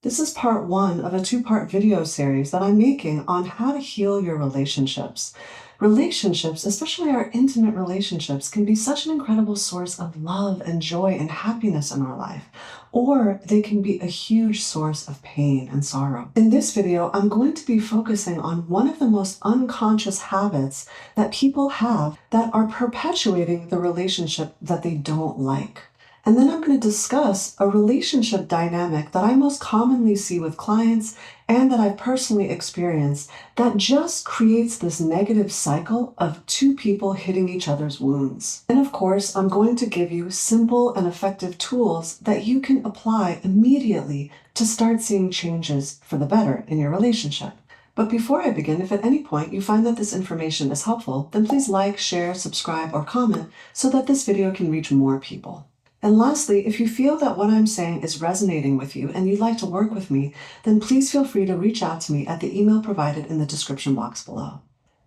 This is part one of a two-part video series that I'm making on how to heal your relationships. Relationships, especially our intimate relationships, can be such an incredible source of love and joy and happiness in our life, or they can be a huge source of pain and sorrow. In this video, I'm going to be focusing on one of the most unconscious habits that people have that are perpetuating the relationship that they don't like. And then I'm going to discuss a relationship dynamic that I most commonly see with clients and that I've personally experienced that just creates this negative cycle of two people hitting each other's wounds. And of course, I'm going to give you simple and effective tools that you can apply immediately to start seeing changes for the better in your relationship. But before I begin, if at any point you find that this information is helpful, then please like, share, subscribe, or comment so that this video can reach more people. And lastly, if you feel that what I'm saying is resonating with you and you'd like to work with me, then please feel free to reach out to me at the email provided in the description box below.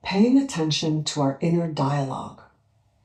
Paying attention to our inner dialogue.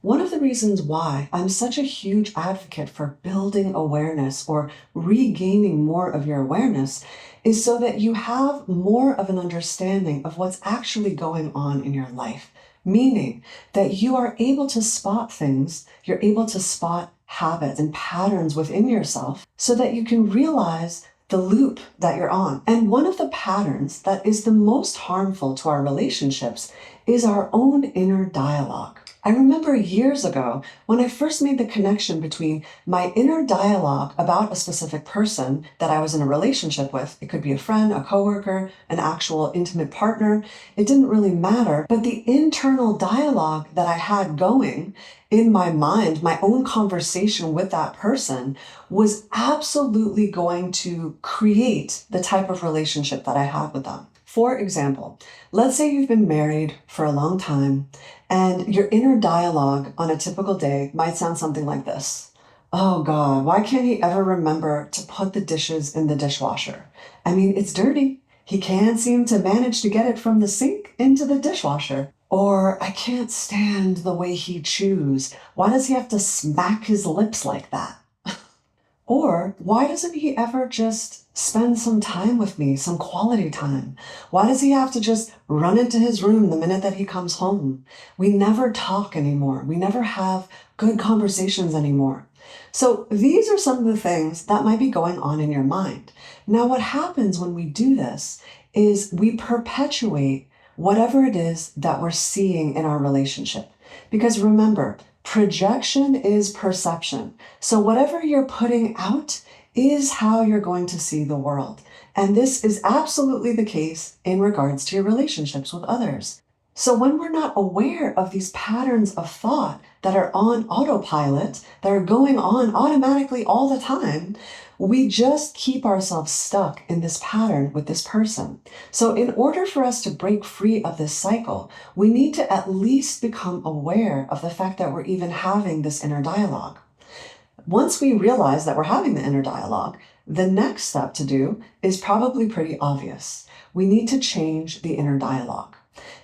One of the reasons why I'm such a huge advocate for building awareness or regaining more of your awareness is so that you have more of an understanding of what's actually going on in your life. Meaning that you are able to spot things, you're able to spot habits and patterns within yourself so that you can realize the loop that you're on. And one of the patterns that is the most harmful to our relationships is our own inner dialogue. I remember years ago when I first made the connection between my inner dialogue about a specific person that I was in a relationship with. It could be a friend, a coworker, an actual intimate partner. It didn't really matter. But the internal dialogue that I had going in my mind, my own conversation with that person, was absolutely going to create the type of relationship that I had with them. For example, let's say you've been married for a long time and your inner dialogue on a typical day might sound something like this. Oh God, why can't he ever remember to put the dishes in the dishwasher? I mean, it's dirty. He can't seem to manage to get it from the sink into the dishwasher. Or I can't stand the way he chews. Why does he have to smack his lips like that? Or why doesn't he ever just spend some time with me, some quality time? Why does he have to just run into his room the minute that he comes home? We never talk anymore. We never have good conversations anymore. So these are some of the things that might be going on in your mind. Now, what happens when we do this is we perpetuate whatever it is that we're seeing in our relationship. Because remember, projection is perception. So whatever you're putting out is how you're going to see the world. And this is absolutely the case in regards to your relationships with others. So when we're not aware of these patterns of thought that are on autopilot, that are going on automatically all the time, we just keep ourselves stuck in this pattern with this person. So in order for us to break free of this cycle, we need to at least become aware of the fact that we're even having this inner dialogue. Once we realize that we're having the inner dialogue, the next step to do is probably pretty obvious. We need to change the inner dialogue.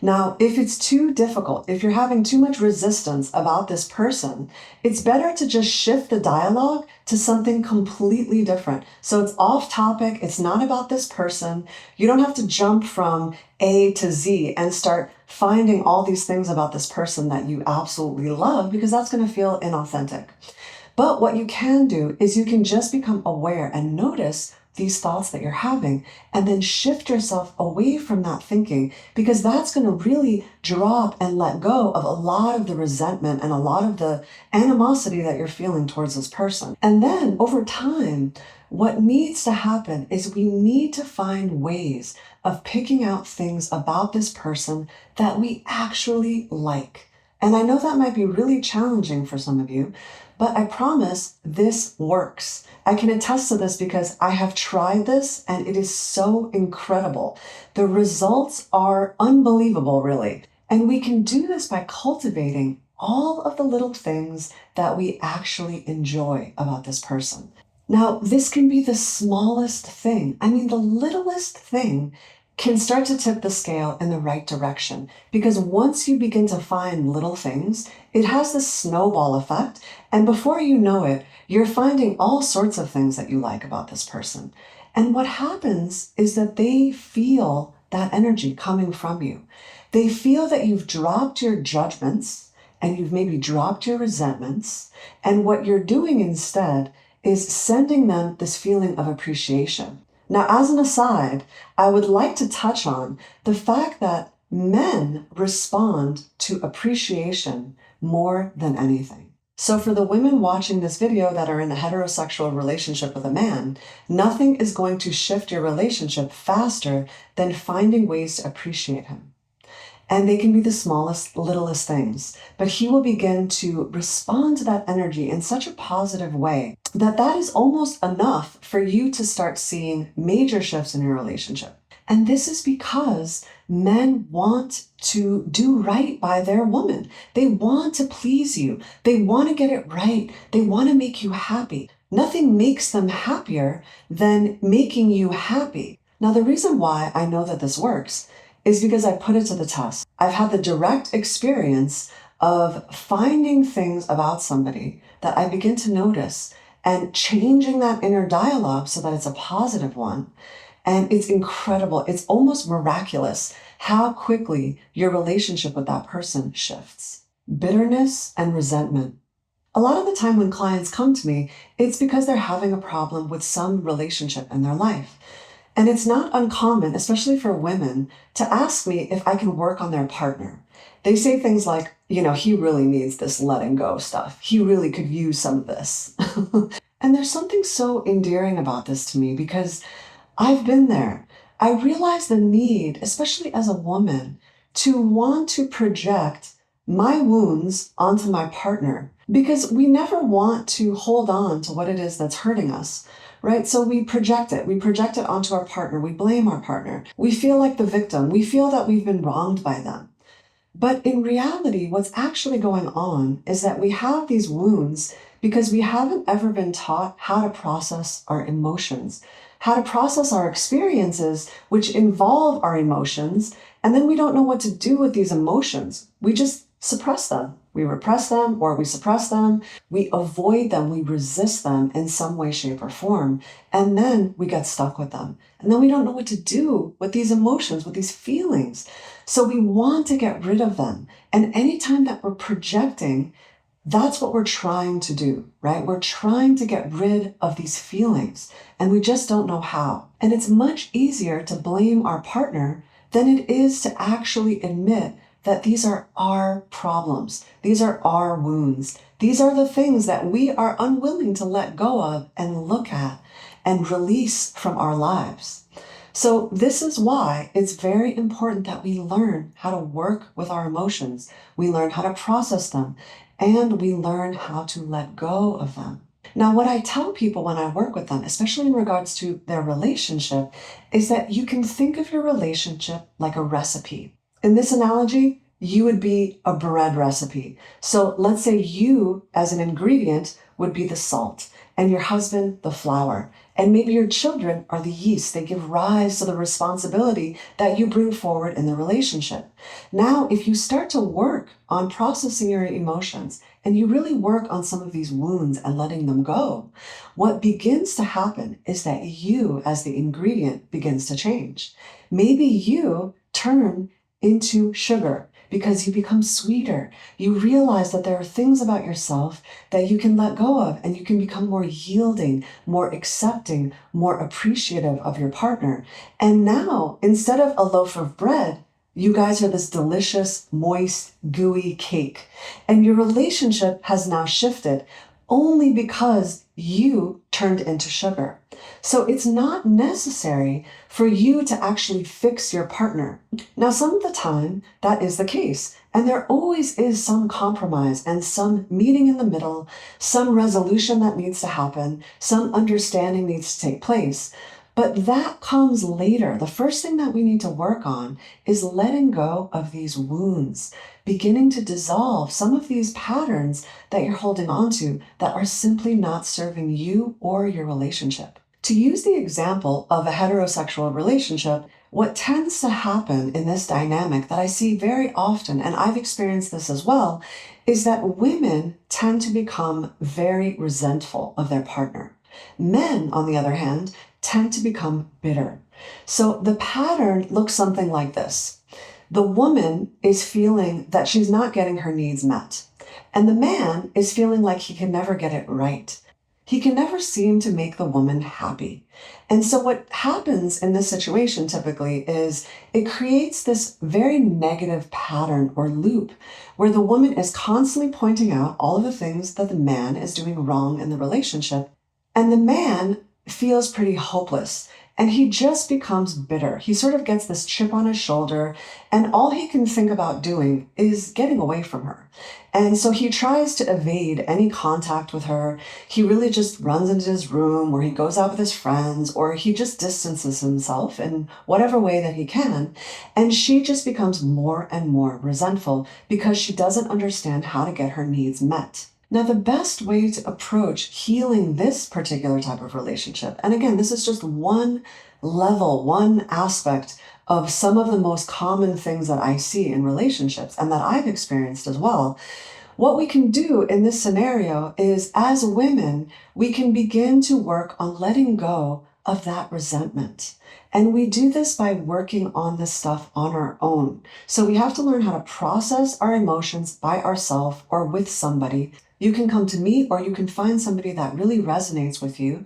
Now, if it's too difficult, if you're having too much resistance about this person, it's better to just shift the dialogue to something completely different. So it's off topic. It's not about this person. You don't have to jump from A to Z and start finding all these things about this person that you absolutely love, because that's going to feel inauthentic. But what you can do is you can just become aware and notice these thoughts that you're having, and then shift yourself away from that thinking, because that's going to really drop and let go of a lot of the resentment and a lot of the animosity that you're feeling towards this person. And then over time, what needs to happen is we need to find ways of picking out things about this person that we actually like. And I know that might be really challenging for some of you, but I promise this works. I can attest to this because I have tried this and it is so incredible. The results are unbelievable, really. And we can do this by cultivating all of the little things that we actually enjoy about this person. Now, this can be the smallest thing. I mean, the littlest thing can start to tip the scale in the right direction. Because once you begin to find little things, it has this snowball effect. And before you know it, you're finding all sorts of things that you like about this person. And what happens is that they feel that energy coming from you. They feel that you've dropped your judgments and you've maybe dropped your resentments. And what you're doing instead is sending them this feeling of appreciation. Now, as an aside, I would like to touch on the fact that men respond to appreciation more than anything. So for the women watching this video that are in a heterosexual relationship with a man, nothing is going to shift your relationship faster than finding ways to appreciate him. And they can be the smallest, littlest things, but he will begin to respond to that energy in such a positive way that that is almost enough for you to start seeing major shifts in your relationship. And this is because men want to do right by their woman. They want to please you. They want to get it right. They want to make you happy. Nothing makes them happier than making you happy. Now, the reason why I know that this works is because I put it to the test. I've had the direct experience of finding things about somebody that I begin to notice and changing that inner dialogue so that it's a positive one. And it's incredible. It's almost miraculous how quickly your relationship with that person shifts. Bitterness and resentment. A lot of the time when clients come to me, it's because they're having a problem with some relationship in their life. And it's not uncommon, especially for women, to ask me if I can work on their partner. They say things like, he really needs this letting go stuff. He really could use some of this. And there's something so endearing about this to me because I've been there. I realize the need, especially as a woman, to want to project my wounds onto my partner because we never want to hold on to what it is that's hurting us, right? So we project it. We project it onto our partner. We blame our partner. We feel like the victim. We feel that we've been wronged by them. But in reality, what's actually going on is that we have these wounds because we haven't ever been taught how to process our emotions, how to process our experiences, which involve our emotions, and then we don't know what to do with these emotions. We just suppress them. We repress them or we suppress them. We avoid them. We resist them in some way, shape, or form. And then we get stuck with them. And then we don't know what to do with these emotions, with these feelings. So we want to get rid of them. And anytime that we're projecting, that's what we're trying to do, right? We're trying to get rid of these feelings and we just don't know how. And it's much easier to blame our partner than it is to actually admit that these are our problems. These are our wounds. These are the things that we are unwilling to let go of and look at and release from our lives. So this is why it's very important that we learn how to work with our emotions. We learn how to process them and we learn how to let go of them. Now, what I tell people when I work with them, especially in regards to their relationship, is that you can think of your relationship like a recipe. In this analogy, you would be a bread recipe. So let's say you, as an ingredient, would be the salt, and your husband, the flour. And maybe your children are the yeast. They give rise to the responsibility that you bring forward in the relationship. Now, if you start to work on processing your emotions and you really work on some of these wounds and letting them go, what begins to happen is that you, as the ingredient, begins to change. Maybe you turn into sugar because you become sweeter. You realize that there are things about yourself that you can let go of and you can become more yielding, more accepting, more appreciative of your partner. And now, instead of a loaf of bread, you guys are this delicious, moist, gooey cake. And your relationship has now shifted only because you turned into sugar. So it's not necessary for you to actually fix your partner. Now, some of the time that is the case, and there always is some compromise and some meeting in the middle, some resolution that needs to happen, some understanding needs to take place. But that comes later. The first thing that we need to work on is letting go of these wounds, beginning to dissolve some of these patterns that you're holding on to that are simply not serving you or your relationship. To use the example of a heterosexual relationship, what tends to happen in this dynamic that I see very often, and I've experienced this as well, is that women tend to become very resentful of their partner. Men, on the other hand, tend to become bitter. So the pattern looks something like this. The woman is feeling that she's not getting her needs met, and the man is feeling like he can never get it right. He can never seem to make the woman happy. And so what happens in this situation typically is it creates this very negative pattern or loop where the woman is constantly pointing out all of the things that the man is doing wrong in the relationship. And the man feels pretty hopeless and he just becomes bitter. He sort of gets this chip on his shoulder, and all he can think about doing is getting away from her. And so he tries to evade any contact with her. He really just runs into his room, or he goes out with his friends, or he just distances himself in whatever way that he can. And she just becomes more and more resentful because she doesn't understand how to get her needs met. Now, the best way to approach healing this particular type of relationship, and again, this is just one level, one aspect of some of the most common things that I see in relationships and that I've experienced as well. What we can do in this scenario is, as women, we can begin to work on letting go of that resentment. And we do this by working on this stuff on our own. So we have to learn how to process our emotions by ourselves or with somebody. You can come to me, or you can find somebody that really resonates with you,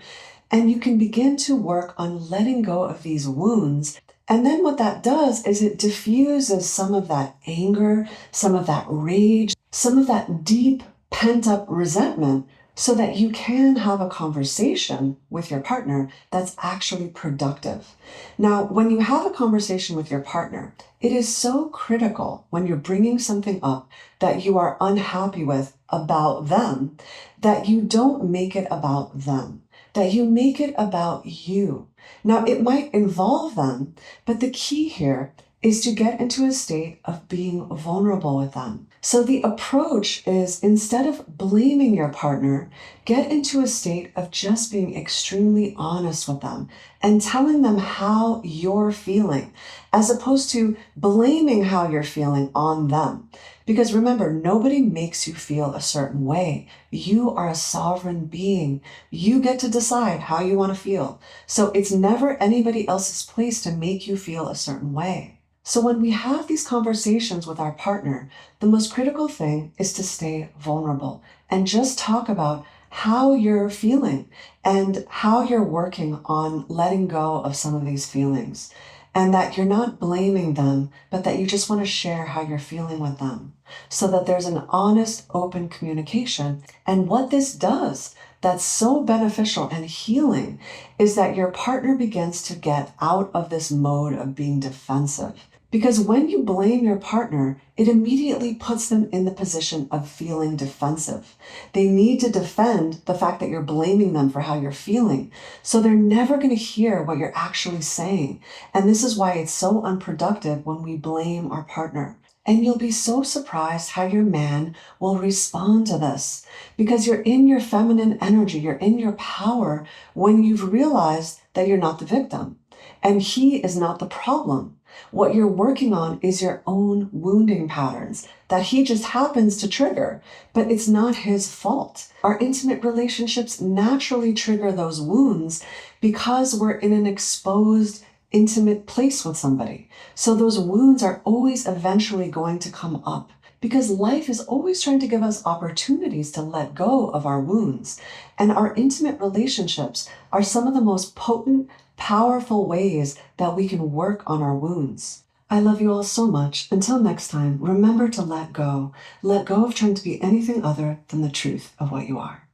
and you can begin to work on letting go of these wounds. And then what that does is it diffuses some of that anger, some of that rage, some of that deep pent-up resentment, so that you can have a conversation with your partner that's actually productive. Now, when you have a conversation with your partner, it is so critical when you're bringing something up that you are unhappy with about them, that you don't make it about them, that you make it about you. Now, it might involve them, but the key here is to get into a state of being vulnerable with them. So the approach is, instead of blaming your partner, get into a state of just being extremely honest with them and telling them how you're feeling, as opposed to blaming how you're feeling on them. Because remember, nobody makes you feel a certain way. You are a sovereign being. You get to decide how you want to feel. So it's never anybody else's place to make you feel a certain way. So when we have these conversations with our partner, the most critical thing is to stay vulnerable and just talk about how you're feeling and how you're working on letting go of some of these feelings. And that you're not blaming them, but that you just want to share how you're feeling with them, so that there's an honest, open communication. And what this does that's so beneficial and healing is that your partner begins to get out of this mode of being defensive. Because when you blame your partner, it immediately puts them in the position of feeling defensive. They need to defend the fact that you're blaming them for how you're feeling. So they're never going to hear what you're actually saying. And this is why it's so unproductive when we blame our partner. And you'll be so surprised how your man will respond to this, because you're in your feminine energy, you're in your power when you've realized that you're not the victim and he is not the problem. What you're working on is your own wounding patterns that he just happens to trigger, but it's not his fault. Our intimate relationships naturally trigger those wounds because we're in an exposed, intimate place with somebody. So those wounds are always eventually going to come up, because life is always trying to give us opportunities to let go of our wounds. And our intimate relationships are some of the most potent, powerful ways that we can work on our wounds. I love you all so much. Until next time, remember to let go. Let go of trying to be anything other than the truth of what you are.